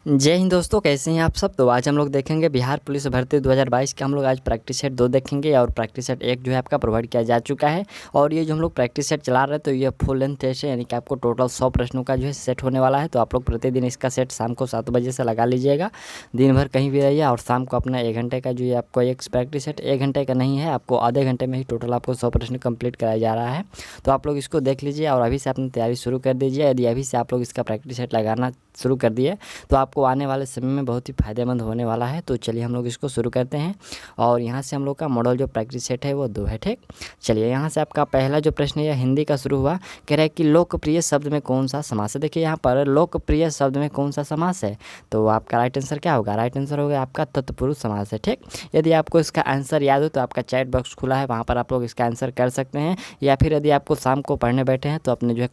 जय हिंद दोस्तों, कैसे हैं आप सब। तो आज हम लोग देखेंगे बिहार पुलिस भर्ती 2022 का हम लोग आज प्रैक्टिस सेट 2 देखेंगे और प्रैक्टिस सेट 1 जो है आपका प्रोवाइड किया जा चुका है। और ये जो हम लोग प्रैक्टिस सेट चला रहे हैं तो ये फुल लेंथ टेस्ट है, यानी कि आपको टोटल 100 प्रश्नों का जो है सेट होने वाला है। तो आप लोग प्रतिदिन इसका सेट शाम को 7 बजे से लगा लीजिएगा। दिन भर कहीं भी रहिए और शाम को अपना 1 घंटे का जो है आपको एक प्रैक्टिस सेट 1 घंटे का नहीं है, आपको आधे घंटे में ही टोटल आपको 100 प्रश्न कंप्लीट कराया जा रहा है। तो आप लोग इसको देख लीजिए और अभी से अपनी तैयारी शुरू कर दीजिए। यदि अभी से आप लोग इसका प्रैक्टिस सेट लगाना शुरू कर दिए तो आपको आने वाले समय में बहुत ही फ़ायदेमंद होने वाला है। तो चलिए हम लोग इसको शुरू करते हैं। और यहाँ से हम लोग का मॉडल जो प्रैक्टिस सेट है वो 2 है, ठीक। चलिए यहाँ से आपका पहला जो प्रश्न है हिंदी का शुरू हुआ, कह रहा है कि लोकप्रिय शब्द में कौन सा समास है। देखिए यहाँ पर लोकप्रिय शब्द में कौन सा समास है, तो आपका राइट आंसर क्या होगा। राइट आंसर होगा आपका तत्पुरुष समास है, ठीक। यदि आपको इसका आंसर याद हो तो आपका चैट बॉक्स खुला है, वहाँ पर आप लोग इसका आंसर कर सकते हैं। या फिर यदि आपको शाम को पढ़ने बैठे हैं तो अपने जो है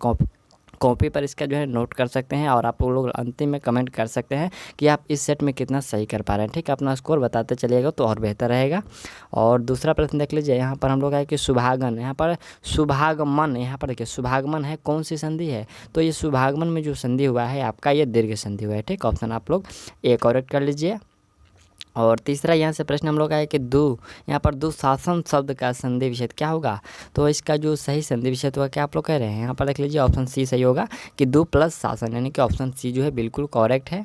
कॉपी पर इसका जो है नोट कर सकते हैं और आप लोग अंतिम में कमेंट कर सकते हैं कि आप इस सेट में कितना सही कर पा रहे हैं, ठीक। अपना स्कोर बताते चलिएगा तो और बेहतर रहेगा। और दूसरा प्रश्न देख लीजिए, यहाँ पर हम लोग है कि सुभागन, यहाँ पर सुभागमन, यहाँ पर देखिए सुभागमन है, कौन सी संधि है, तो ये सुभागमन में जो संधि हुआ है आपका ये दीर्घ संधि हुआ है, ठीक। ऑप्शन आप लोग ए करेक्ट कर लीजिए। और तीसरा यहाँ से प्रश्न हम लोग आए कि यहाँ पर दुशासन शब्द का संधि विच्छेद क्या होगा, तो इसका जो सही संधि विच्छेद होगा क्या आप लोग कह रहे हैं। यहाँ पर देख लीजिए ऑप्शन सी सही होगा कि दु प्लस शासन, यानी कि ऑप्शन सी जो है बिल्कुल करेक्ट है।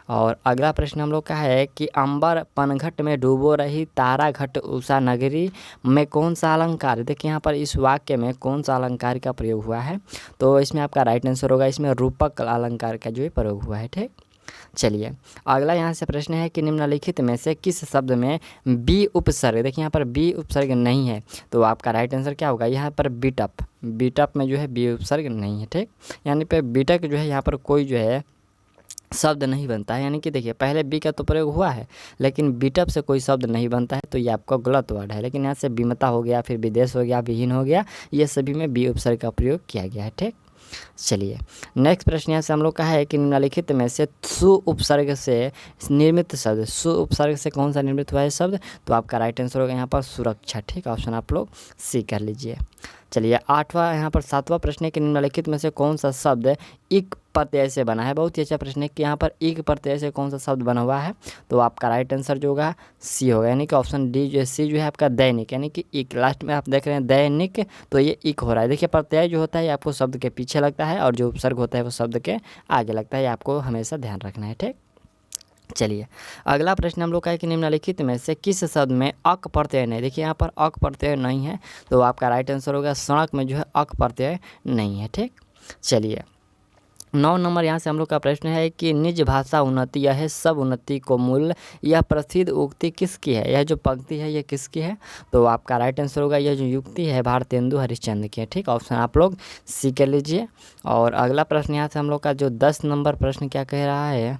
और अगला प्रश्न हम लोग का है कि अंबर पनघट में डूबो रही तारा घट उषा नगरी में कौन सा अलंकार, देखिए यहाँ पर इस वाक्य में कौन सा अलंकार का प्रयोग हुआ है, तो इसमें आपका राइट आंसर होगा इसमें रूपक अलंकार का जो है प्रयोग हुआ है, ठीक। चलिए अगला यहाँ से प्रश्न है कि निम्नलिखित में से किस शब्द में बी उपसर्ग, देखिए यहाँ पर बी उपसर्ग नहीं है, तो आपका राइट आंसर क्या होगा। यहाँ पर बीटअप में जो है बी उपसर्ग नहीं है, ठीक। यानी पे बीटक जो है यहाँ पर कोई जो है शब्द नहीं बनता है, यानी कि देखिए पहले बी का तो प्रयोग हुआ है लेकिन बीटअप से कोई शब्द नहीं बनता है, तो ये आपका गलत वर्ड है। लेकिन यहाँ से विमता हो गया, फिर विदेश हो गया, विहीन हो गया, ये सभी में बी उपसर्ग का प्रयोग किया गया है, ठीक। चलिए नेक्स्ट प्रश्न यहाँ से हम लोग का है कि निम्नलिखित में से सु उपसर्ग से निर्मित शब्द, सु उपसर्ग से कौन सा निर्मित हुआ है शब्द, तो आपका राइट आंसर होगा यहाँ पर सुरक्षा, ठीक। ऑप्शन आप लोग सी कर लीजिए। चलिए यहाँ पर 7वां प्रश्न है कि निम्नलिखित में से कौन सा शब्द इक प्रत्यय से बना है। बहुत ही अच्छा प्रश्न है कि यहाँ पर इक प्रत्यय से कौन सा शब्द बना हुआ है, तो आपका राइट आंसर जो होगा सी होगा, यानी कि ऑप्शन डी जो है सी जो है आपका दैनिक, यानी कि इक लास्ट में आप देख रहे हैं दैनिक, तो ये इक हो रहा है। देखिए प्रत्यय जो होता है आपको शब्द के पीछे लगता है और जो उपसर्ग होता है वो शब्द के आगे लगता है, आपको हमेशा ध्यान रखना है, ठीक। चलिए अगला प्रश्न हम लोग का है कि निम्नलिखित में से किस शब्द में अक प्रत्यय नहीं, देखिए यहाँ पर अक प्रत्यय नहीं है, तो आपका राइट आंसर होगा सड़क में जो है अक प्रत्यय नहीं है, ठीक। चलिए 9 नंबर यहाँ से हम लोग का प्रश्न है कि निज भाषा उन्नति यह सब उन्नति को मूल, यह प्रसिद्ध उक्ति किसकी है, यह जो पंक्ति है ये किसकी है, तो आपका राइट आंसर होगा यह जो युक्ति है भारतेंदु हरिश्चंद्र की है, ठीक। ऑप्शन आप लोग सी कर लीजिए। और अगला प्रश्न यहाँ से हम लोग का जो 10 नंबर प्रश्न क्या कह रहा है,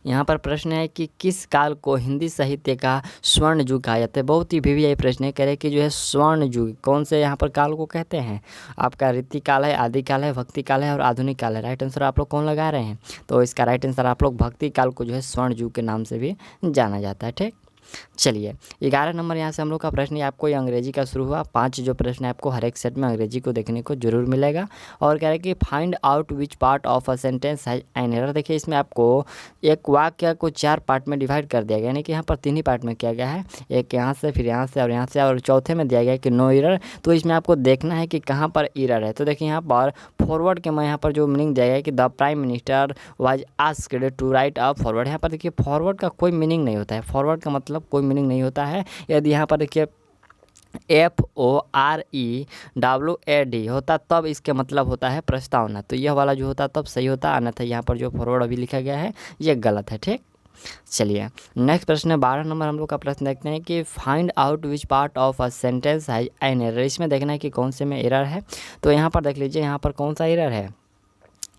यहाँ पर प्रश्न है कि किस काल को हिंदी साहित्य का स्वर्ण युग कहा जाता है। बहुत ही वीवीआई प्रश्न है, कह रहे कि जो है स्वर्ण युग कौन से यहाँ पर काल को कहते हैं, आपका रीति काल है, आदि काल है, भक्ति काल है और आधुनिक काल है। राइट आंसर आप लोग कौन लगा रहे हैं, तो इसका राइट आंसर आप लोग भक्ति काल को जो है स्वर्ण युग के नाम से भी जाना जाता है, ठीक। चलिए 11 नंबर यहाँ से हम लोग का प्रश्न है, आपको ये अंग्रेजी का शुरू हुआ 5 जो प्रश्न है आपको हर एक सेट में अंग्रेजी को देखने को जरूर मिलेगा। और कह रहे हैं कि find out which part of a sentence has an error, देखिए इसमें आपको एक वाक्य को 4 पार्ट में डिवाइड कर दिया गया, यानी कि यहाँ पर 3 ही पार्ट में किया गया है, एक यहाँ से फिर यहाँ से और यहाँ से, और चौथे में दिया गया है कि नो एरर। तो इसमें आपको देखना है कि कहाँ पर एरर है, तो देखिए यहाँ पर फॉरवर्ड के मैं यहाँ पर जो मीनिंग दिया गया है कि the prime minister was asked to write a foreword, यहाँ पर देखिए फॉरवर्ड का कोई मीनिंग नहीं होता है, फॉरवर्ड का मतलब कोई मीनिंग नहीं होता है। यदि यहाँ पर देखिए FOREWARD होता तब इसके मतलब होता है प्रस्तावना, तो यह वाला जो होता तब सही होता, अन्यथा यहाँ पर जो फॉरवर्ड अभी लिखा गया है ये गलत है, ठीक। चलिए नेक्स्ट प्रश्न है 12 नंबर हम लोग का प्रश्न देखते हैं कि find out which part of a sentence has an error, इसमें देखना है कि कौन से में एरर है, तो यहाँ पर देख लीजिए यहाँ पर कौन सा एरर है,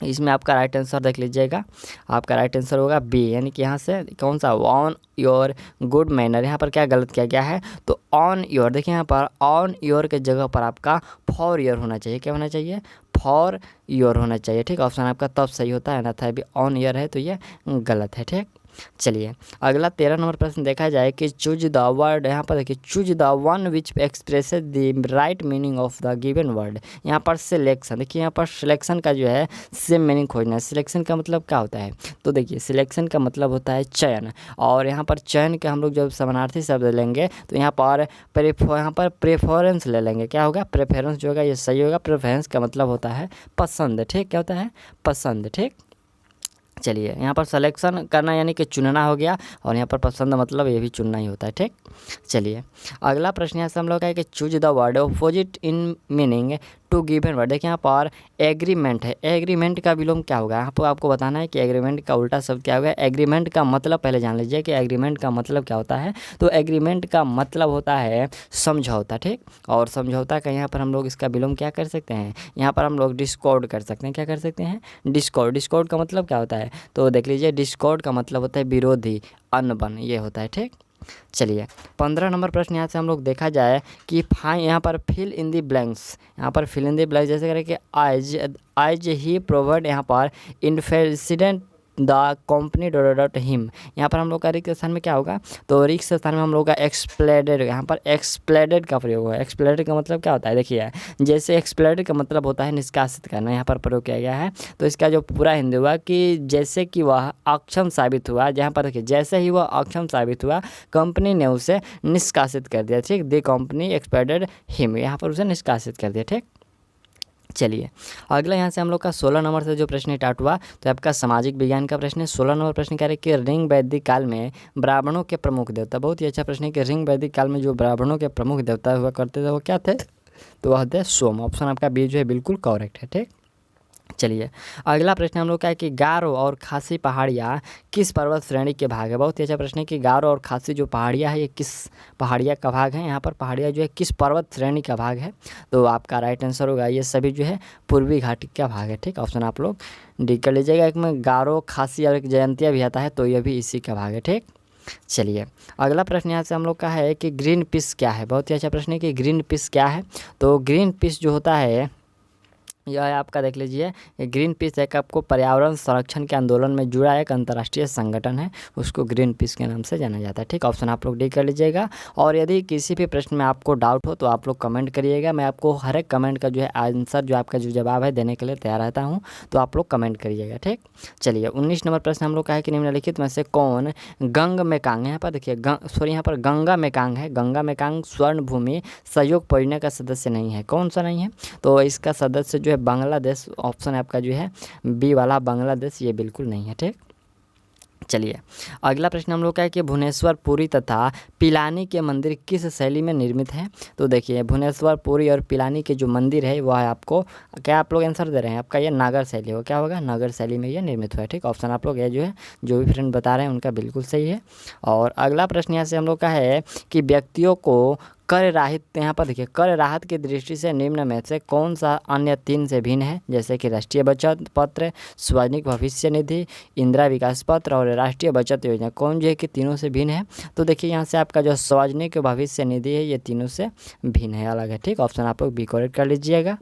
इसमें आपका राइट आंसर देख लीजिएगा, आपका राइट आंसर होगा बी, यानी कि यहाँ से कौन सा ऑन योर गुड मैनर, यहाँ पर क्या गलत किया गया है, तो ऑन योर, देखिए यहाँ पर ऑन योर के जगह पर आपका फॉर योर होना चाहिए, क्या होना चाहिए, फॉर योर होना चाहिए, ठीक। ऑप्शन आपका तब सही होता है, ना था अभी ऑन ईयर है तो ये गलत है, ठीक। चलिए अगला 13 नंबर प्रश्न देखा जाए कि चूज द वर्ड, यहाँ पर देखिए choose the one which expresses the right meaning of the given word. यहाँ पर सिलेक्शन, देखिए यहाँ पर सिलेक्शन का जो है सेम मीनिंग खोजना है। सिलेक्शन का मतलब क्या होता है, तो देखिए सिलेक्शन का मतलब होता है चयन, और यहाँ पर चयन के हम लोग जब समानार्थी शब्द लेंगे तो यहाँ पर प्रेफरेंस ले लेंगे। क्या होगा, प्रेफरेंस जो होगा ये सही होगा। प्रेफरेंस का मतलब होता है पसंद, ठीक, क्या होता है, पसंद, ठीक। चलिए यहाँ पर सिलेक्शन करना यानी कि चुनना हो गया, और यहाँ पर पसंद मतलब ये भी चुनना ही होता है, ठीक। चलिए अगला प्रश्न यहाँ से हम लोग का है कि choose the word opposite in meaning to given word. देखिए यहाँ पर एग्रीमेंट है, एग्रीमेंट का विलोम क्या होगा, यहाँ पर आपको बताना है कि एग्रीमेंट का उल्टा शब्द क्या होगा। एग्रीमेंट का मतलब पहले जान लीजिए कि एग्रीमेंट का मतलब क्या होता है। तो एग्रीमेंट का मतलब होता है समझौता, ठीक। और समझौता का यहाँ पर हम लोग इसका विलोम क्या कर सकते हैं, यहाँ पर हम लोग डिस्कॉर्ड कर सकते हैं। क्या कर सकते हैं, डिस्कॉर्ड। डिस्कॉर्ड का मतलब क्या होता है, तो देख लीजिए डिस्कॉर्ड का मतलब होता है विरोधी, अनबन, ये होता है, ठीक। चलिए 15 नंबर प्रश्न यहाँ से हम लोग देखा जाए कि यहाँ पर फिल इन दी ब्लैंक्स, यहाँ पर फिल इन दी ब्लैंक्स जैसे करें कि आज ही प्रोवाइड, यहाँ पर इन्फेसिडेंट द कंपनी डॉट हिम। यहाँ पर हम लोग का रिक्त स्थान में क्या होगा, तो रिक्त स्थान में हम लोग का एक्सप्लेडेड, यहाँ पर एक्सप्लेडेड का प्रयोग है। एक्सप्लेडेड का मतलब क्या होता है, देखिए जैसे एक्सप्लेडेड का मतलब होता है निष्कासित करना, यहाँ पर प्रयोग किया गया है। तो इसका जो पूरा हिंदी हुआ कि जैसे कि वह अक्षम साबित हुआ, जहाँ पर देखिए जैसे ही वह अक्षम साबित हुआ कंपनी ने उसे निष्कासित कर दिया, ठीक। द कंपनी एक्सप्लेडेड हिम, यहाँ पर उसे निष्कासित कर दिया, ठीक। चलिए अगला यहाँ से हम लोग का 16 नंबर से जो प्रश्न स्टार्ट हुआ तो आपका सामाजिक विज्ञान का प्रश्न है। 16 नंबर प्रश्न कह रहे कि रिंग वैदिक काल में ब्राह्मणों के प्रमुख देवता, बहुत ही अच्छा प्रश्न है कि रिंग वैदिक काल में जो ब्राह्मणों के प्रमुख देवता हुआ करते थे वो क्या थे, तो वह थे सोम। ऑप्शन आपका बी जो है बिल्कुल करेक्ट है, ठीक। चलिए अगला प्रश्न हम लोग का है कि गारो और खासी पहाड़ियाँ किस पर्वत श्रेणी के भाग है। बहुत ही अच्छा प्रश्न है कि गारो और खासी जो पहाड़ियाँ है ये किस पहाड़िया का भाग है। यहाँ पर पहाड़ियाँ जो है किस पर्वत श्रेणी का भाग है, तो आपका राइट आंसर होगा ये सभी जो है पूर्वी घाटी का भाग है, ठीक। ऑप्शन आप लोग डी कर लीजिएगा। एक में गारो, खासी और एक जयंतिया भी आता है, तो ये भी इसी का भाग है, ठीक। चलिए अगला प्रश्न यहाँ से हम लोग का है कि ग्रीन पीस क्या है। बहुत ही अच्छा प्रश्न है कि ग्रीन पीस क्या है, तो ग्रीन पीस जो होता है यह आपका देख लीजिए ग्रीन पीस एक आपको पर्यावरण संरक्षण के आंदोलन में जुड़ा एक अंतर्राष्ट्रीय संगठन है, उसको ग्रीन पीस के नाम से जाना जाता है, ठीक। ऑप्शन आप लोग डी कर लीजिएगा। और यदि किसी भी प्रश्न में आपको डाउट हो तो आप लोग कमेंट करिएगा, मैं आपको हर एक कमेंट का जो है आंसर जो आपका जो जवाब है देने के लिए तैयार रहता हूँ, तो आप लोग कमेंट करिएगा, ठीक। चलिए 19 नंबर प्रश्न हम लोग का है कि निम्नलिखित में से कौन गंग मेकांग, यहाँ पर देखिए यहाँ पर गंगा मेकांग है, गंगा मेकांग स्वर्ण भूमि सहयोग परियोजना का सदस्य नहीं है। कौन सा नहीं है, तो इसका सदस्य जो है बांग्लादेश। ऑप्शन आपका जो है बी वाला बांग्लादेश, ये बिल्कुल नहीं है, ठीक। चलिए अगला प्रश्न हम लोग का है कि भुवनेश्वर पुरी तथा पिलानी के मंदिर किस शैली में निर्मित है। तो देखिए भुवनेश्वर पुरी और पिलानी के जो मंदिर है वह आपको क्या आप लोग आंसर दे रहे हैं, आपका ये नागर शैली हो, क्या होगा, नगर शैली में ये निर्मित हुआ है, ठीक। ऑप्शन आप लोग ये जो है जो भी फ्रेंड बता रहे हैं उनका बिल्कुल सही है। और अगला प्रश्न यहाँ से हम लोग का है कि व्यक्तियों को कर राहत, यहाँ पर देखिए कर राहत की दृष्टि से निम्न में से कौन सा अन्य 3 से भिन्न है, जैसे कि राष्ट्रीय बचत पत्र, सार्वजनिक भविष्य निधि, इंदिरा विकास पत्र और राष्ट्रीय बचत योजना, कौन जो है कि तीनों से भिन्न है। तो देखिए यहाँ से आपका जो सार्वजनिक भविष्य निधि है ये तीनों से भिन्न है, अलग है, ठीक। ऑप्शन आप लोग बी करेक्ट कर लीजिएगा।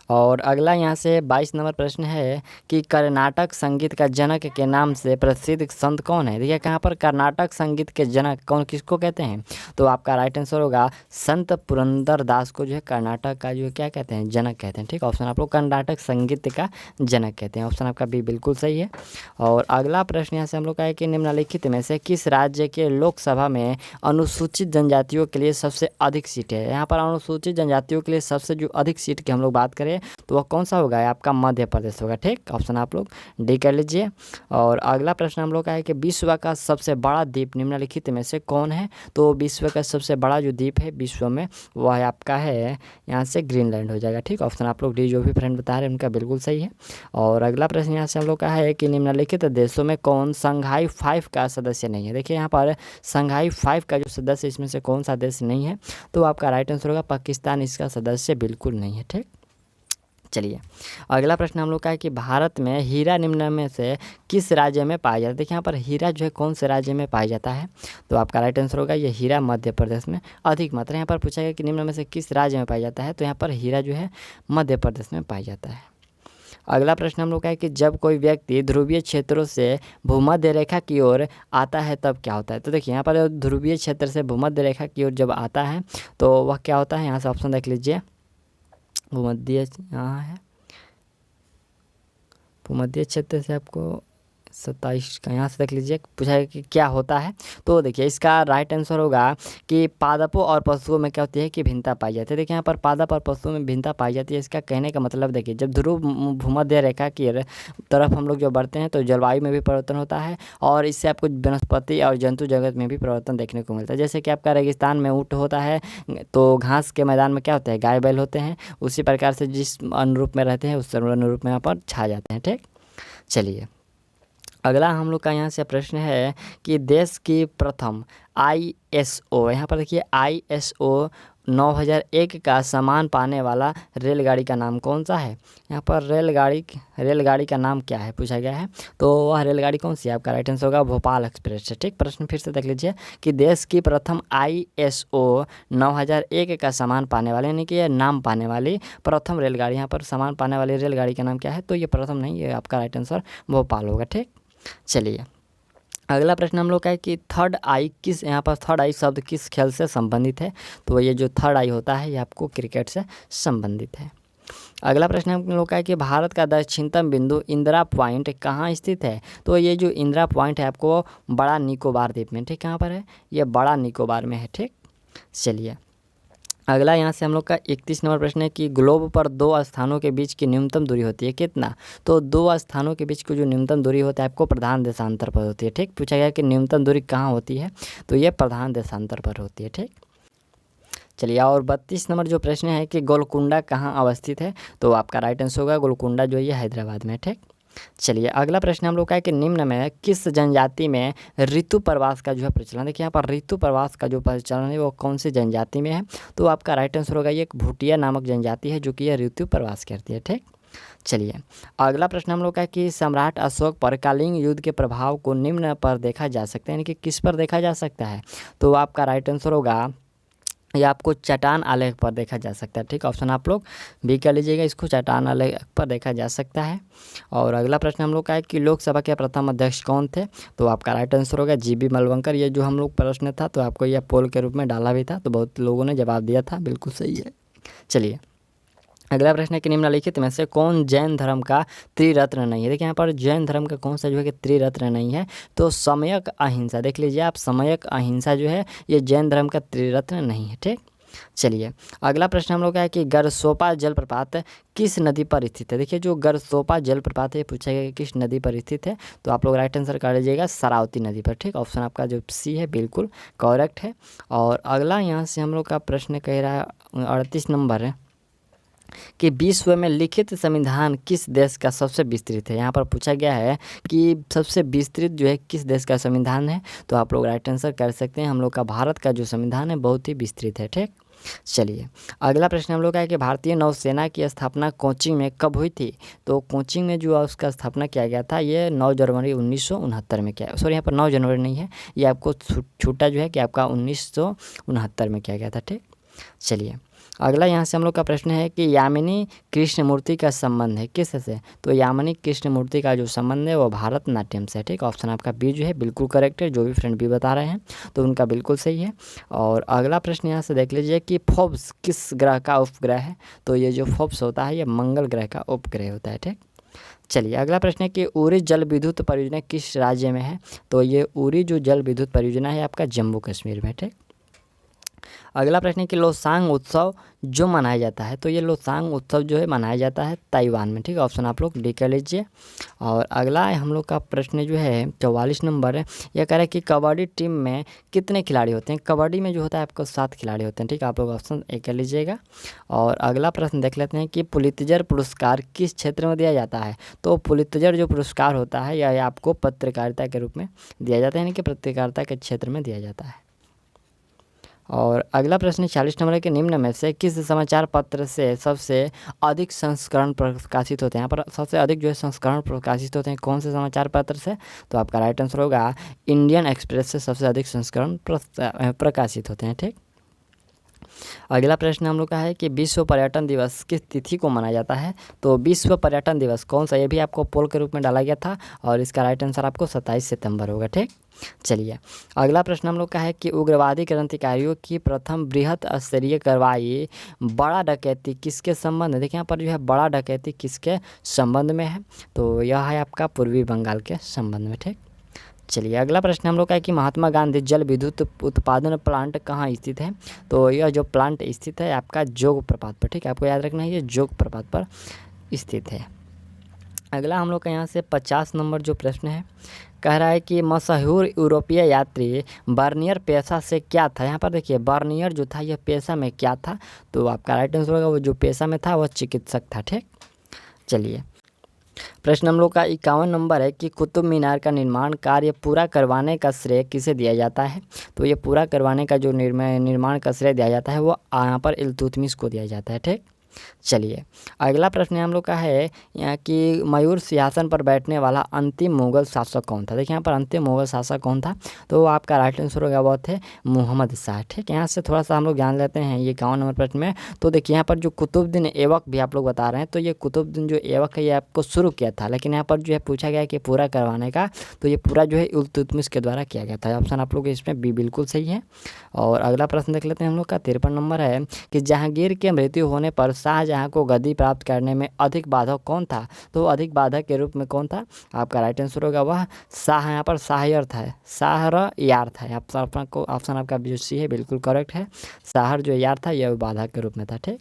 और अगला यहाँ से 22 नंबर प्रश्न है कि कर्नाटक संगीत का जनक के नाम से प्रसिद्ध संत कौन है। देखिए कहाँ पर कर्नाटक संगीत के जनक कौन किसको कहते हैं, तो आपका राइट आंसर होगा संत पुरंदर दास को जो है कर्नाटक का जो है क्या कहते हैं, जनक कहते हैं, ठीक। ऑप्शन आप लोग कर्नाटक संगीत का जनक कहते हैं, ऑप्शन आपका बी बिल्कुल सही है। और अगला प्रश्न यहाँ से हम लोग का है कि निम्नलिखित में से किस राज्य के लोकसभा में अनुसूचित जनजातियों के लिए सबसे अधिक सीट है। यहाँ पर अनुसूचित जनजातियों के लिए सबसे जो अधिक सीट की हम लोग बात करें तो वह कौन सा होगा, आपका मध्य प्रदेश होगा, ठीक। ऑप्शन आप लोग डी कर लीजिए। और अगला प्रश्न हम लोग का है कि विश्व का सबसे बड़ा द्वीप निम्नलिखित में से कौन है। तो विश्व का सबसे बड़ा जो द्वीप है विश्व में वह आपका है यहाँ से ग्रीनलैंड हो जाएगा, ठीक। ऑप्शन आप लोग डी जो भी फ्रेंड बता रहे हैं उनका बिल्कुल सही है। और अगला प्रश्न यहाँ से हम लोग का है कि निम्नलिखित देशों में कौन संघाई 5 का सदस्य नहीं है। देखिए यहाँ पर संघाई 5 का जो सदस्य इसमें से कौन सा देश नहीं है, तो आपका राइट आंसर होगा पाकिस्तान, इसका सदस्य बिल्कुल नहीं है, ठीक। चलिए अगला प्रश्न हम लोग का है कि भारत में हीरा निम्न में से किस राज्य में पाया जाता है। देखिए यहाँ पर हीरा जो है कौन से राज्य में पाया जाता है, तो आपका राइट आंसर होगा ये हीरा मध्य प्रदेश में अधिक मात्रा। यहाँ पर पूछा गया कि निम्न में से किस राज्य में पाया जाता है, तो यहाँ पर हीरा जो है मध्य प्रदेश में पाया जाता है। अगला प्रश्न हम लोग का है कि जब कोई व्यक्ति ध्रुवीय क्षेत्रों से भूमध्य रेखा की ओर आता है तब क्या होता है। तो देखिए यहाँ पर ध्रुवीय क्षेत्र से भूमध्य रेखा की ओर जब आता है तो वह क्या होता है, यहाँ से ऑप्शन देख लीजिए। भूमध्य यहाँ है, भूमध्य क्षेत्र से आपको 27 का यहाँ से देख लीजिए, पूछा है कि क्या होता है। तो देखिए इसका राइट आंसर होगा कि पादपों और पशुओं में क्या होती है कि भिन्नता पाई जाती है। देखिए यहाँ पर पादप और पशुओं में भिन्नता पाई जाती है। इसका कहने का मतलब देखिए जब ध्रुव भूमध्य रेखा की तरफ हम लोग जो बढ़ते हैं तो जलवायु में भी परिवर्तन होता है और इससे आपको वनस्पति और जंतु जगत में भी परिवर्तन देखने को मिलता है। जैसे कि आपका रेगिस्तान में ऊँट होता है तो घास के मैदान में क्या होता है, गाय बैल होते हैं। उसी प्रकार से जिस अनुरूप में रहते हैं उस अनुरूप में यहाँ पर छा जाते हैं। ठीक, चलिए अगला हम लोग का यहाँ से प्रश्न है कि देश की प्रथम ISO, यहाँ पर देखिए ISO 9001 का सम्मान पाने वाला रेलगाड़ी का नाम कौन सा है। यहाँ पर रेलगाड़ी का नाम क्या है पूछा गया है। तो वह रेलगाड़ी कौन सी है, आपका राइट आंसर होगा भोपाल एक्सप्रेस है। ठीक, प्रश्न फिर से देख लीजिए कि देश की प्रथम ISO 9001 का सम्मान पाने वाले, यानी कि यह नाम पाने वाली प्रथम रेलगाड़ी, यहाँ पर सम्मान पाने वाली रेलगाड़ी का नाम क्या है। तो ये प्रथम नहीं, ये आपका राइट आंसर भोपाल होगा। ठीक, चलिए अगला प्रश्न हम लोग का है कि थर्ड आई किस, यहाँ पर थर्ड आई शब्द किस खेल से संबंधित है। तो ये जो थर्ड आई होता है ये आपको क्रिकेट से संबंधित है। अगला प्रश्न हम लोग का है कि भारत का दक्षिणतम बिंदु इंदिरा पॉइंट कहाँ स्थित है। तो ये जो इंदिरा पॉइंट है आपको बड़ा निकोबार द्वीप में, ठीक, कहाँ पर है, ये बड़ा निकोबार में है। ठीक, चलिए अगला यहाँ से हम लोग का 31 नंबर प्रश्न है कि ग्लोब पर दो स्थानों के बीच की न्यूनतम दूरी होती है कितना। तो दो स्थानों के बीच की जो न्यूनतम दूरी होती है आपको प्रधान देशांतर पर होती है। ठीक, पूछा गया कि न्यूनतम दूरी कहाँ होती है, तो ये प्रधान देशांतर पर होती है। ठीक, चलिए और 32 नंबर जो प्रश्न है कि गोलकुंडा कहाँ अवस्थित है। तो आपका राइट आंसर होगा गोलकुंडा जो ये हैदराबाद में। ठीक, चलिए अगला प्रश्न हम लोग का है कि निम्न में किस जनजाति में ऋतु प्रवास का जो है प्रचलन। देखिए यहाँ पर ऋतु प्रवास का जो प्रचलन है वो कौन सी जनजाति में है। तो आपका राइट आंसर होगा ये एक भूटिया नामक जनजाति है जो कि यह ऋतु प्रवास करती है। ठीक, चलिए अगला प्रश्न हम लोग का है कि सम्राट अशोक पर कलिंग युद्ध के प्रभाव को निम्न पर देखा जा सकता है, यानी कि किस पर देखा जा सकता है। तो आपका राइट आंसर होगा ये आपको चट्टान आलेख पर देखा जा सकता है। ठीक, ऑप्शन आप लोग भी कर लीजिएगा, इसको चट्टान आलेख पर देखा जा सकता है। और अगला प्रश्न हम लोग का है कि लोकसभा के प्रथम अध्यक्ष कौन थे। तो आपका राइट आंसर होगा GB मलवंकर। ये जो हम लोग प्रश्न था तो आपको यह पोल के रूप में डाला भी था तो बहुत लोगों ने जवाब दिया था, बिल्कुल सही है। चलिए अगला प्रश्न है कि निम्नलिखित में से कौन जैन धर्म का त्रिरत्न नहीं है। देखिए यहाँ पर जैन धर्म का कौन सा जो है कि त्रिरत्न नहीं है। तो सम्यक अहिंसा, देख लीजिए आप, सम्यक अहिंसा जो है ये जैन धर्म का त्रिरत्न नहीं है। ठीक, चलिए अगला प्रश्न हम लोग का है कि गरसोपा जलप्रपात किस नदी पर स्थित है। देखिए जो गरसोपा जलप्रपात है पूछा गया कि किस नदी पर स्थित है। तो आप लोग राइट आंसर कर लीजिएगा शरावती नदी पर। ठीक, ऑप्शन आपका जो C है बिल्कुल करेक्ट है। और अगला यहाँ से हम लोग का प्रश्न कह रहा है 38 नंबर है कि विश्व में लिखित संविधान किस देश का सबसे विस्तृत है। यहाँ पर पूछा गया है कि सबसे विस्तृत जो है किस देश का संविधान है। तो आप लोग राइट आंसर कर सकते हैं, हम लोग का भारत का जो संविधान है बहुत ही विस्तृत है। ठीक, चलिए अगला प्रश्न हम लोग का है कि भारतीय नौसेना की स्थापना कोचिंग में कब हुई थी। तो कोचिंग में जो उसका स्थापना किया गया था ये 9 जनवरी 1969 में किया, सॉरी यहाँ पर 9 जनवरी नहीं है, ये आपको छूटा जो है कि आपका 1969 में किया गया था। ठीक, चलिए अगला यहाँ से हम लोग का प्रश्न है कि यामिनी कृष्णमूर्ति का संबंध है किस से। तो यामिनी कृष्णमूर्ति का जो संबंध है वो भारतनाट्यम से है। ठीक, ऑप्शन आपका B जो है बिल्कुल करेक्ट है, जो भी फ्रेंड B बता रहे हैं तो उनका बिल्कुल सही है। और अगला प्रश्न यहाँ से देख लीजिए कि फोर्ब्स किस ग्रह का उपग्रह है। तो ये जो फोर्ब्स होता है ये मंगल ग्रह का उपग्रह होता है। ठीक, चलिए अगला प्रश्न है कि उरी जल विद्युत परियोजना किस राज्य में है। तो ये उरी जो जल विद्युत परियोजना है आपका जम्मू कश्मीर में। ठीक, अगला प्रश्न है कि लोसांग उत्सव जो मनाया जाता है। तो ये लोसांग उत्सव जो है मनाया जाता है ताइवान में। ठीक, ऑप्शन आप लोग डी कर लीजिए। और अगला हम लोग का प्रश्न जो है 44 नंबर है, यह कह रहा है कि कबड्डी टीम में कितने खिलाड़ी होते हैं। कबड्डी में जो होता है आपको 7 खिलाड़ी होते हैं। ठीक, आप लोग ऑप्शन A कर लीजिएगा। और अगला प्रश्न देख लेते हैं कि पुलित्जर पुरस्कार किस क्षेत्र में दिया जाता है। तो पुलित्जर जो पुरस्कार होता है यह आपको पत्रकारिता के रूप में दिया जाता है, यानी कि पत्रकारिता के क्षेत्र में दिया जाता है। और अगला प्रश्न 40 नंबर है कि निम्न में से किस समाचार पत्र से सबसे अधिक संस्करण प्रकाशित होते हैं। यहाँ पर सबसे अधिक जो है संस्करण प्रकाशित होते हैं कौन से समाचार पत्र से। तो आपका राइट आंसर होगा इंडियन एक्सप्रेस से सबसे अधिक संस्करण प्रकाशित होते हैं। ठीक, अगला प्रश्न हम लोग का है कि विश्व पर्यटन दिवस किस तिथि को मनाया जाता है। तो विश्व पर्यटन दिवस कौन सा, ये भी आपको पोल के रूप में डाला गया था और इसका राइट आंसर आपको 27 सितंबर होगा। ठीक, चलिए अगला प्रश्न हम लोग का है कि उग्रवादी क्रांतिकारियों की प्रथम बृहत स्तरीय कार्रवाई बड़ा डकैती किसके संबंध में। देखिए यहाँ पर जो है बड़ा डकैती किसके संबंध में है, तो यह है आपका पूर्वी बंगाल के संबंध में। ठीक, चलिए अगला प्रश्न हम लोग का है कि महात्मा गांधी जल विद्युत उत्पादन प्लांट कहाँ स्थित है। तो यह जो प्लांट स्थित है आपका जोग प्रपात पर। ठीक है, आपको याद रखना है ये जोग प्रपात पर स्थित है। अगला हम लोग का यहाँ से 50 नंबर जो प्रश्न है, कह रहा है कि मशहूर यूरोपीय यात्री बर्नियर पेशा से क्या था। यहाँ पर देखिए बर्नियर जो था यह पेशा में क्या था, तो आपका राइट आंसर होगा वो जो पेशा में था वह चिकित्सक था। ठीक, चलिए प्रश्न हम लोग का 51 नंबर है कि कुतुब मीनार का निर्माण कार्य पूरा करवाने का श्रेय किसे दिया जाता है। तो ये पूरा करवाने का जो निर्माण का श्रेय दिया जाता है वो यहाँ पर इल्तुतमिश को दिया जाता है। ठीक, चलिए अगला प्रश्न हम लोग का है यहाँ कि मयूर सिंहासन पर बैठने वाला अंतिम मुगल शासक कौन था। देखिए यहाँ पर अंतिम मुगल शासक कौन था, तो आपका राइट आंसर होगा वो थे मोहम्मद शाह। ठीक, यहाँ से थोड़ा सा हम लोग जान लेते हैं ये 51 नंबर प्रश्न में। तो देखिए यहाँ पर जो कुतुबुद्दीन ऐबक भी आप लोग बता रहे हैं, तो ये कुतुबुद्दीन जो ऐबक है ये आपको शुरू किया था, लेकिन यहाँ पर जो है पूछा गया कि पूरा करवाने का, तो ये पूरा जो है इल्तुतमिश के द्वारा किया गया था। ऑप्शन आप लोग इसमें बी बिल्कुल सही है। और अगला प्रश्न देख लेते हैं हम लोग का 53 नंबर है कि जहांगीर के मृत्यु होने पर शाहजहां को गद्दी प्राप्त करने में अधिक बाधक कौन था। तो अधिक बाधक के रूप में कौन था, आपका राइट आंसर होगा वह शाह, यहाँ पर शाहर था, शाहर यार था। ऑप्शन आपका जो सी है बिल्कुल करेक्ट है, शाहर जो यार था यह बाधक के रूप में था। ठीक,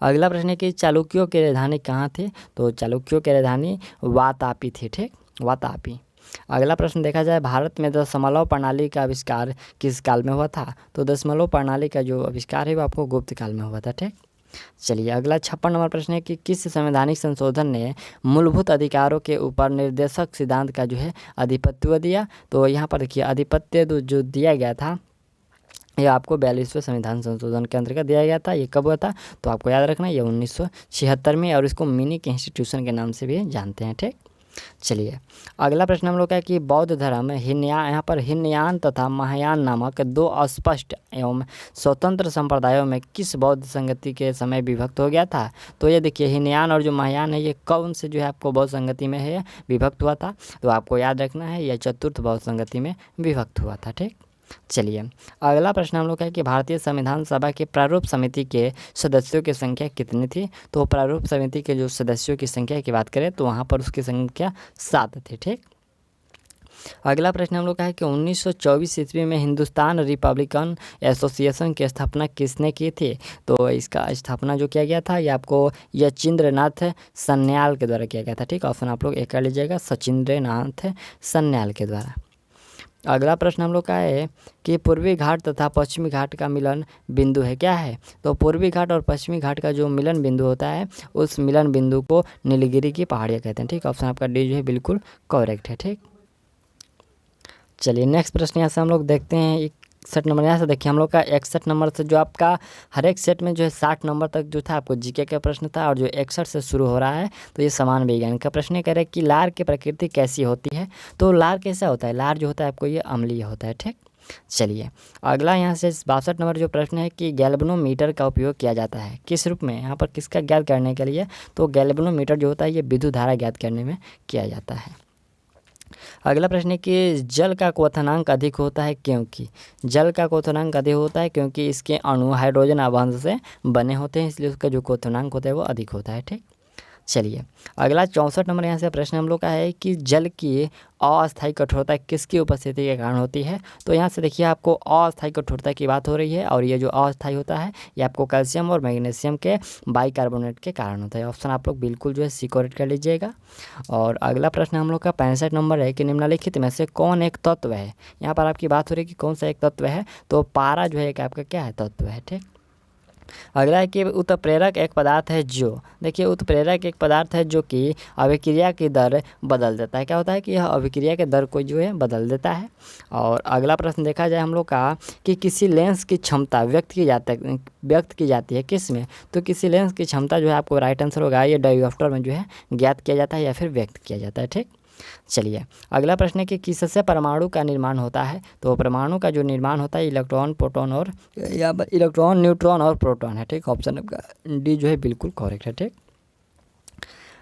अगला प्रश्न है कि चालुक्यों की राजधानी कहाँ थी। तो चालुक्यों की राजधानी वातापी थी। ठीक, वातापी। अगला प्रश्न देखा जाए भारत में दशमलव प्रणाली का आविष्कार किस काल में हुआ था। तो दशमलव प्रणाली का जो आविष्कार है वो आपको गुप्त काल में हुआ था। ठीक, चलिए अगला 56 नंबर प्रश्न है कि किस संवैधानिक संशोधन ने मूलभूत अधिकारों के ऊपर निर्देशक सिद्धांत का जो है आधिपत्य दिया। तो यहाँ पर देखिए आधिपत्य जो दिया गया था यह आपको 42वें संविधान संशोधन के अंतर्गत दिया गया था। ये कब हुआ था, तो आपको याद रखना ये 1976 में, और इसको मिनिक इंस्टीट्यूशन के नाम से भी जानते हैं। ठीक, चलिए अगला प्रश्न हम लोग का है कि बौद्ध धर्म यहाँ पर हिनयान तथा महायान नामक दो अस्पष्ट एवं स्वतंत्र संप्रदायों में किस बौद्ध संगति के समय विभक्त हो गया था। तो ये देखिए हिनयान और जो महायान है ये कौन से जो है आपको बौद्ध संगति में है विभक्त हुआ था, तो आपको याद रखना है यह चतुर्थ बौद्ध संगति में विभक्त हुआ था। ठीक, चलिए अगला प्रश्न हम लोग का है कि भारतीय संविधान सभा के प्रारूप समिति के सदस्यों की संख्या कितनी थी। तो प्रारूप समिति के जो सदस्यों की संख्या की बात करें तो वहाँ पर उसकी संख्या 7 थी। ठीक, अगला प्रश्न हम लोग का है कि 1924 ईस्वी में हिंदुस्तान रिपब्लिकन एसोसिएशन की स्थापना किसने की थी। तो इसका स्थापना जो किया गया था ये आपको सचिंद्रनाथ सन्याल के द्वारा किया गया था। ठीक, ऑप्शन आप लोग एक कर लीजिएगा, सचिंद्रनाथ सन्याल के द्वारा। अगला प्रश्न हम लोग का है कि पूर्वी घाट तथा पश्चिमी घाट का मिलन बिंदु है क्या है। तो पूर्वी घाट और पश्चिमी घाट का जो मिलन बिंदु होता है उस मिलन बिंदु को नीलगिरी की पहाड़ियाँ कहते हैं। ठीक, ऑप्शन आपका डी जो है बिल्कुल करेक्ट है। ठीक, चलिए नेक्स्ट प्रश्न यहाँ से हम लोग देखते हैं 61 नंबर। यहाँ से देखिए हम लोग का 61 नंबर से जो आपका हर एक सेट में जो है 60 नंबर तक जो था आपको जीके का प्रश्न था, और जो 61 से शुरू हो रहा है तो ये समान विज्ञान का प्रश्न कह रहे हैं कि लार की प्रकृति कैसी होती है। तो लार कैसा होता है, लार जो होता है आपको ये अम्लीय होता है। ठीक, चलिए अगला यहाँ से 62 नंबर जो प्रश्न है कि गैल्वेनोमीटर का उपयोग किया जाता है किस रूप में, यहाँ पर किसका ज्ञात करने के लिए। तो गैल्वेनोमीटर जो होता है ये विद्युत धारा ज्ञात करने में किया जाता है। अगला प्रश्न है कि जल का क्वथनांक अधिक होता है क्योंकि, जल का क्वथनांक अधिक होता है क्योंकि इसके अणु हाइड्रोजन आबंध से बने होते हैं, इसलिए उसका जो क्वथनांक होता है वो अधिक होता है। ठीक, चलिए अगला 64 नंबर यहाँ से प्रश्न हम लोग का है कि जल की अस्थायी कठोरता किसकी उपस्थिति के कारण होती है। तो यहाँ से देखिए आपको अस्थायी कठोरता की बात हो रही है, और ये जो अस्थायी होता है ये आपको कैल्शियम और मैग्नीशियम के बाइकार्बोनेट के कारण होता है। ऑप्शन आप लोग बिल्कुल जो है सी करेक्ट कर लीजिएगा। और अगला प्रश्न हम लोग का 65 नंबर है कि निम्नलिखित में से कौन एक तत्व है। यहाँ पर आपकी बात हो रही है कि कौन सा एक तत्व है, तो पारा जो है कि आपका क्या है तत्व है। ठीक, अगला है कि उत्प्रेरक एक पदार्थ है जो, देखिए उत्प्रेरक एक पदार्थ है जो कि अभिक्रिया की दर बदल देता है। क्या होता है कि यह अभिक्रिया की दर को जो है बदल देता है। और अगला प्रश्न देखा जाए हम लोग का कि किसी लेंस की क्षमता व्यक्त की जाती है किस में। तो किसी लेंस की क्षमता जो है आपको राइट आंसर होगा ये डायोप्टर में जो है ज्ञात किया जाता है या फिर व्यक्त किया जाता है। ठीक, चलिए अगला प्रश्न है कि किससे परमाणु का निर्माण होता है। तो परमाणु का जो निर्माण होता है इलेक्ट्रॉन, प्रोटॉन और या इलेक्ट्रॉन, न्यूट्रॉन और प्रोटॉन है। ठीक, ऑप्शन आपका डी जो है बिल्कुल करेक्ट है। ठीक,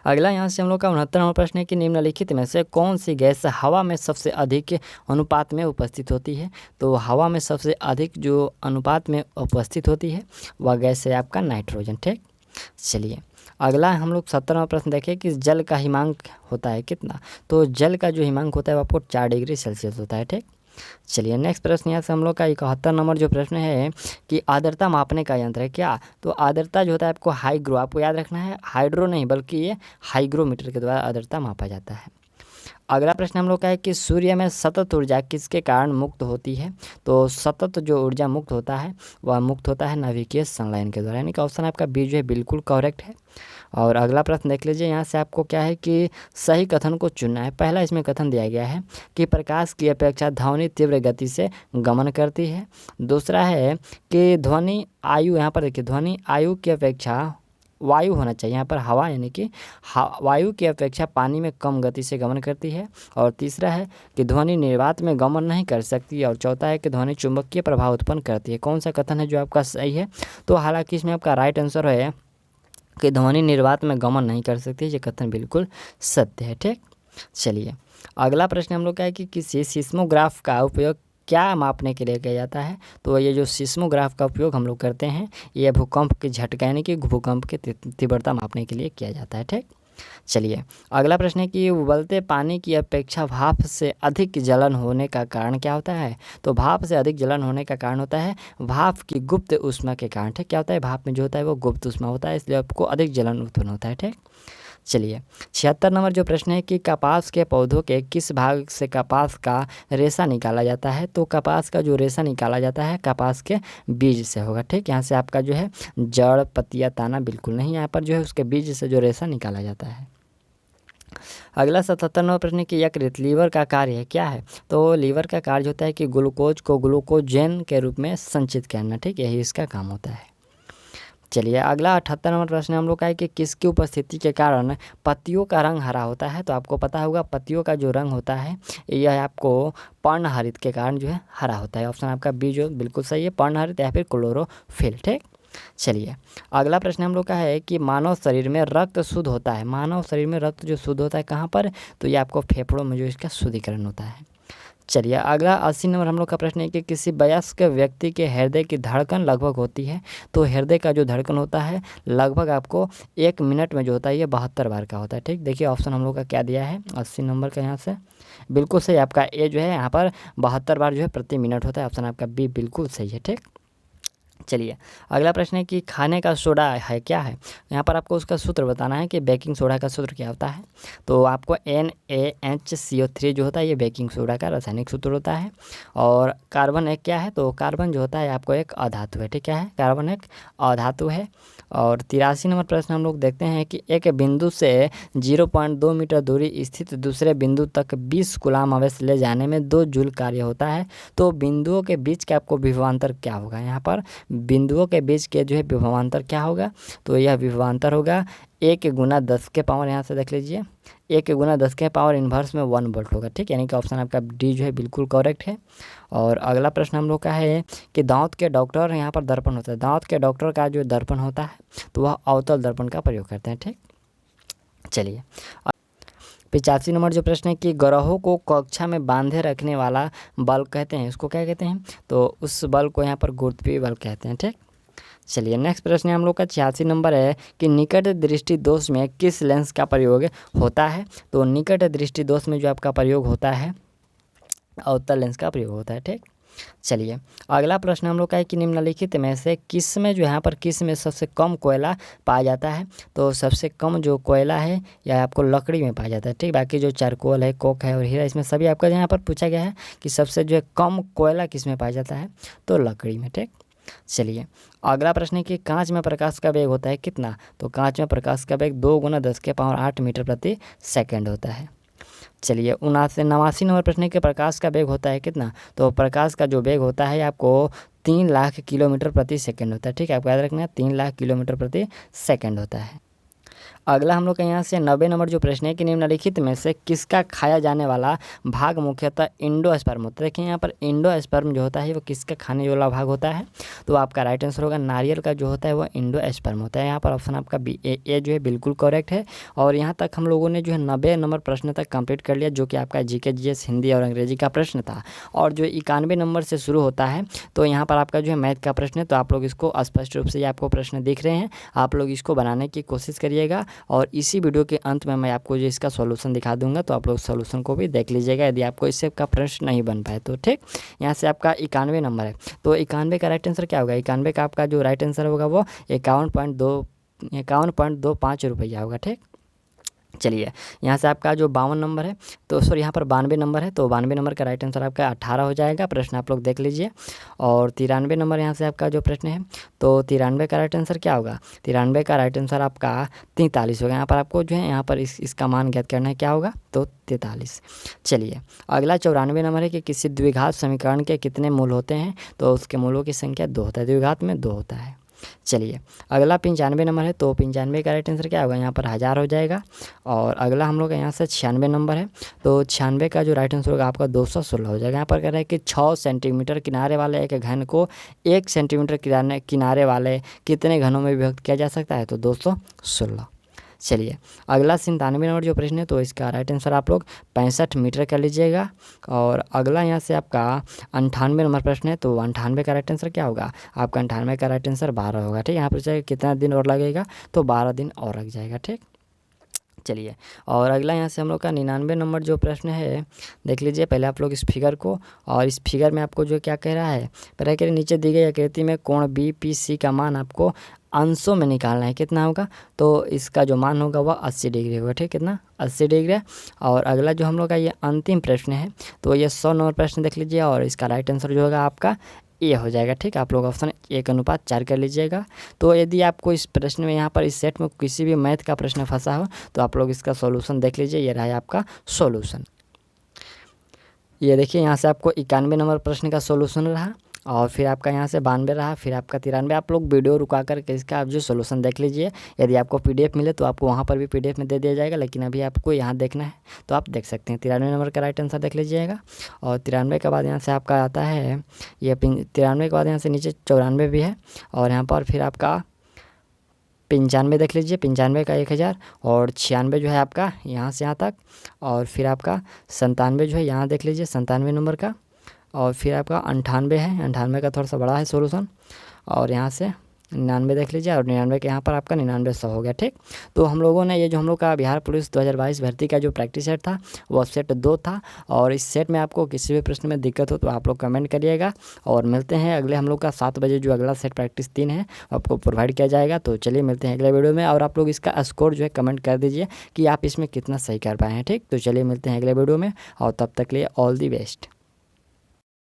अगला यहाँ से हम लोग का 69 नंबर प्रश्न है कि निम्नलिखित में से कौन सी गैस हवा में सबसे अधिक अनुपात में उपस्थित होती है। तो हवा में सबसे अधिक जो अनुपात में उपस्थित होती है वह गैस है आपका नाइट्रोजन। ठीक, चलिए अगला हम लोग 70 नंबर प्रश्न देखें कि जल का हिमांक होता है कितना। तो जल का जो हिमांक होता है वो आपको 4 डिग्री सेल्सियस होता है। ठीक, चलिए नेक्स्ट प्रश्न यहाँ से हम लोग का 71 नंबर जो प्रश्न है कि आर्द्रता मापने का यंत्र है क्या। तो आर्द्रता जो होता है आपको हाईग्रो, आपको याद रखना है, हाइड्रो नहीं बल्कि ये हाईग्रोमीटर के द्वारा आर्द्रता मापा जाता है। अगला प्रश्न हम लोग का है कि सूर्य में सतत ऊर्जा किसके कारण मुक्त होती है। तो सतत जो ऊर्जा मुक्त होता है वह मुक्त होता है नाभिकीय संलयन के द्वारा, यानी कि ऑप्शन आपका बी जो है बिल्कुल करेक्ट है। और अगला प्रश्न देख लीजिए, यहाँ से आपको क्या है कि सही कथन को चुनना है। पहला इसमें कथन दिया गया है कि प्रकाश की अपेक्षा ध्वनि तीव्र गति से गमन करती है। दूसरा है कि ध्वनि आयु, यहाँ पर देखिए ध्वनि आयु की अपेक्षा वायु होना चाहिए, यहाँ पर हवा यानी कि वायु की अपेक्षा पानी में कम गति से गमन करती है। और तीसरा है कि ध्वनि निर्वात में गमन नहीं कर सकती। और चौथा है कि ध्वनि चुंबकीय प्रभाव उत्पन्न करती है। कौन सा कथन है जो आपका सही है। तो हालांकि इसमें आपका राइट आंसर है कि ध्वनि निर्वात में गमन नहीं कर सकती, ये कथन बिल्कुल सत्य है। ठीक, चलिए अगला प्रश्न हम लोग का है कि किसी सिस्मोग्राफ का उपयोग क्या मापने के लिए किया जाता है। तो ये जो सिस्मोग्राफ का उपयोग हम लोग करते हैं ये भूकंप के झटका यानी कि भूकंप की तीव्रता मापने के लिए किया जाता है। ठीक, चलिए अगला प्रश्न है कि उबलते पानी की अपेक्षा भाप से अधिक जलन होने का कारण क्या होता है। तो भाप से अधिक जलन होने का कारण होता है भाप की गुप्त ऊष्मा के कारण। ठीक, क्या होता है भाप में जो होता है वो गुप्त ऊष्मा होता है, इसलिए आपको अधिक जलन उत्पन्न होता है। ठीक, चलिए 76 नंबर जो प्रश्न है कि कपास के पौधों के किस भाग से कपास का रेशा निकाला जाता है। तो कपास का जो रेशा निकाला जाता है कपास के बीज से होगा। ठीक, यहाँ से आपका जो है जड़, पत्तियाँ, ताना बिल्कुल नहीं, यहाँ पर जो है उसके बीज से जो रेशा निकाला जाता है। अगला 77 नंबर प्रश्न की यकृत लीवर का कार्य क्या है। तो लीवर का कार्य होता है कि ग्लूकोज को ग्लूकोजेन के रूप में संचित करना। ठीक, यही इसका काम होता है। चलिए अगला 78 नंबर प्रश्न हम लोग का है कि किसकी उपस्थिति के कारण पत्तियों का रंग हरा होता है। तो आपको पता होगा पत्तियों का जो रंग होता है यह आपको पर्णहरित के कारण जो है हरा होता है। ऑप्शन आपका बी जो बिल्कुल सही है, पर्णहरित या फिर क्लोरोफिल। ठीक, चलिए अगला प्रश्न हम लोग का है कि मानव शरीर में रक्त शुद्ध होता है। मानव शरीर में रक्त जो शुद्ध होता है कहाँ पर। तो ये आपको फेफड़ों में जो इसका शुद्धिकरण होता है। चलिए अगला 80 नंबर हम लोग का प्रश्न है कि किसी वयस्क व्यक्ति के हृदय की धड़कन लगभग होती है। तो हृदय का जो धड़कन होता है लगभग आपको 1 मिनट में जो होता है ये 72 बार का होता है। ठीक, देखिए ऑप्शन हम लोग का क्या दिया है 80 नंबर का, यहाँ से बिल्कुल सही आपका ए जो है यहाँ पर 72 बार जो है प्रति मिनट होता है। ऑप्शन आपका बी बिल्कुल सही है। ठीक, चलिए अगला प्रश्न है कि खाने का सोडा है क्या है। यहाँ पर आपको उसका सूत्र बताना है कि बेकिंग सोडा का सूत्र क्या होता है। तो आपको NaHCO3 जो होता है ये बेकिंग सोडा का रासायनिक सूत्र होता है। और कार्बन एक क्या है। तो कार्बन जो होता है आपको एक अधातु है। ठीक, क्या है, कार्बन एक अधातु है। और 83 नंबर प्रश्न हम लोग देखते हैं कि एक बिंदु से 0.2 मीटर दूरी स्थित दूसरे बिंदु तक 20 कूलाम आवेश ले जाने में 2 जूल कार्य होता है। तो बिंदुओं के बीच का आपको विभवांतर क्या होगा। यहाँ पर बिंदुओं के बीच के जो है विभवांतर क्या होगा। तो यह विभवांतर होगा 1 गुना 10 के पावर, यहाँ से देख लीजिए 1 गुना 10 के पावर इन्वर्स में 1 वोल्ट होगा। ठीक, यानी कि ऑप्शन आपका डी जो है बिल्कुल करेक्ट है। और अगला प्रश्न हम लोग का है कि दांत के डॉक्टर, यहाँ पर दर्पण होता है, दांत के डॉक्टर का जो दर्पण होता है तो वह अवतल दर्पण का प्रयोग करते हैं। ठीक, चलिए 85 नंबर जो प्रश्न है कि ग्रहों को कक्षा में बांधे रखने वाला बल कहते हैं, उसको क्या कहते हैं। तो उस बल को यहाँ पर गुरुत्वीय बल कहते हैं। ठीक, चलिए नेक्स्ट प्रश्न हम लोग का 86 नंबर है कि निकट दृष्टि दोष में किस लेंस का प्रयोग होता है। तो निकट दृष्टि दोष में जो आपका प्रयोग होता है अवतल लेंस का प्रयोग होता है। ठीक, चलिए अगला प्रश्न हम लोग का है कि निम्नलिखित में से किस में जो यहाँ पर किस में सबसे कम कोयला पाया जाता है। तो सबसे कम जो कोयला है यह आपको लकड़ी में पाया जाता है। ठीक, बाकी जो चारकोल है, कोक है और हीरा, इसमें सभी आपका यहाँ पर पूछा गया है कि सबसे जो है कम कोयला किस में पाया जाता है। तो लकड़ी में। ठीक, चलिए अगला प्रश्न है कि कांच में प्रकाश का वेग होता है कितना। तो कांच में प्रकाश का वेग 2 गुना 10 के पावर 8 मीटर प्रति सेकंड होता है। चलिए 89 नंबर प्रश्न के प्रकाश का वेग होता है कितना। तो प्रकाश का जो वेग होता है आपको 3 लाख किलोमीटर प्रति सेकंड होता है। ठीक है, आपको याद रखना है 3 लाख किलोमीटर प्रति सेकंड होता है। अगला हम लोग का यहाँ से 90 नंबर जो प्रश्न है कि निम्नलिखित में से किसका खाया जाने वाला भाग मुख्यतः इंडोस्पर्म होता है। देखिए यहाँ पर इंडोस्पर्म जो होता है वो किसका खाने वाला भाग होता है, तो आपका राइट आंसर होगा नारियल का जो होता है वो इंडोस्पर्म होता है। यहाँ पर ऑप्शन आपका बी ए जो है बिल्कुल करेक्ट है। और यहाँ तक हम लोगों ने जो है 90 नंबर प्रश्न तक कंप्लीट कर लिया, जो कि आपका जीके जीएस हिंदी और अंग्रेजी का प्रश्न था। और जो 91 नंबर से शुरू होता है तो यहाँ पर आपका जो है मैथ का प्रश्न है, तो आप लोग इसको स्पष्ट रूप से ये आपको प्रश्न दिख रहे हैं, आप लोग इसको बनाने की कोशिश करिएगा। और इसी वीडियो के अंत में मैं आपको जो इसका सॉल्यूशन दिखा दूंगा, तो आप लोग सॉल्यूशन को भी देख लीजिएगा यदि आपको इससे का प्रश्न नहीं बन पाए तो। ठीक, यहाँ से आपका 91 नंबर है, तो 91 का राइट आंसर क्या होगा। 91 का आपका जो राइट आंसर होगा वो 51.25 रुपया होगा। ठीक, चलिए यहाँ से आपका जो 52 नंबर है, तो सॉरी यहाँ पर 92 नंबर है, तो 92 नंबर का राइट आंसर आपका 18 हो जाएगा। प्रश्न आप लोग देख लीजिए। और 93 नंबर यहाँ से आपका जो प्रश्न है, तो 93 का राइट आंसर क्या होगा। 93 का राइट आंसर आपका 43 होगा। यहाँ पर आपको जो है यहाँ पर इसका मान ज्ञात करना है, क्या होगा, तो 43। चलिए अगला 94 नंबर है कि किसी द्विघात समीकरण के कितने मूल होते हैं, तो उसके मूलों की संख्या 2 होता है, द्विघात में 2 होता है। चलिए अगला 95 नंबर है, तो 95 का राइट आंसर क्या होगा, यहाँ पर 1000 हो जाएगा। और अगला हम लोग का यहाँ से 96 नंबर है, तो 96 का जो राइट आंसर होगा आपका 216 हो जाएगा। यहाँ पर कह रहा है कि 6 सेंटीमीटर किनारे वाले एक घन को 1 सेंटीमीटर किनारे वाले कितने घनों में विभक्त किया जा सकता है, तो 216। चलिए अगला 97 नंबर जो प्रश्न है, तो इसका राइट आंसर आप लोग 65 मीटर कर लीजिएगा। और अगला यहाँ से आपका 98 नंबर प्रश्न है, तो 98 का राइट आंसर क्या होगा, आपका 98 का राइट आंसर 12 होगा। ठीक, यहाँ पर कितना दिन और लगेगा, तो 12 दिन और लग जाएगा। ठीक, चलिए और अगला यहाँ से हम लोग का 99 नंबर जो प्रश्न है, देख लीजिए पहले आप लोग इस फिगर को। और इस फिगर में आपको जो क्या कह रहा है, पहले के नीचे दी गई आकृति में कोण BPC का मान आपको अंशों में निकालना है, कितना होगा, तो इसका जो मान होगा वह 80 डिग्री होगा। ठीक, कितना, 80 डिग्री। और अगला जो हम लोग का ये अंतिम प्रश्न है, तो ये 100 नंबर प्रश्न देख लीजिए, और इसका राइट आंसर जो होगा आपका ये हो जाएगा। ठीक, आप लोग ऑप्शन 1:4 कर लीजिएगा। तो यदि आपको इस प्रश्न में यहाँ पर इस सेट में किसी भी मैथ का प्रश्न फंसा हो, तो आप लोग इसका सॉल्यूशन देख लीजिए, ये रहा है आपका सॉल्यूशन। ये देखिए यहाँ से आपको 91 नंबर प्रश्न का सॉल्यूशन रहा, और फिर आपका यहाँ से 92 रहा, फिर आपका 93। आप लोग वीडियो रुका कर के इसका आप जो सोल्यूशन देख लीजिए। यदि आपको PDF मिले तो आपको वहाँ पर भी PDF में दे दिया जाएगा, लेकिन अभी आपको यहाँ देखना है तो आप देख सकते हैं। 93 नंबर का राइट आंसर देख लीजिएगा। और 93 के बाद यहाँ से आपका आता है ये 93 के बाद यहाँ से नीचे 94 भी है, और यहाँ पर फिर आपका 95 देख लीजिए, 95 का 1000, और 96 जो है आपका यहाँ से यहाँ तक, और फिर आपका 97 जो है यहाँ देख लीजिए 97 नंबर का, और फिर आपका 98 है, 98 का थोड़ा सा बड़ा है सॉल्यूशन, और यहाँ से 99 देख लीजिए, और 99 के यहाँ पर आपका 99 हो गया। ठीक, तो हम लोगों ने ये जो हम लोग का बिहार पुलिस 2022 भर्ती का जो प्रैक्टिस सेट था वो सेट 2 था। और इस सेट में आपको किसी भी प्रश्न में दिक्कत हो तो आप लोग कमेंट करिएगा, और मिलते हैं अगले हम लोग का 7 बजे जो अगला सेट प्रैक्टिस 3 है आपको प्रोवाइड किया जाएगा। तो चलिए मिलते हैं अगले वीडियो में, और आप लोग इसका स्कोर जो है कमेंट कर दीजिए कि आप इसमें कितना सही कर पाए हैं। ठीक, तो चलिए मिलते हैं अगले वीडियो में, और तब तक के लिए ऑल दी बेस्ट।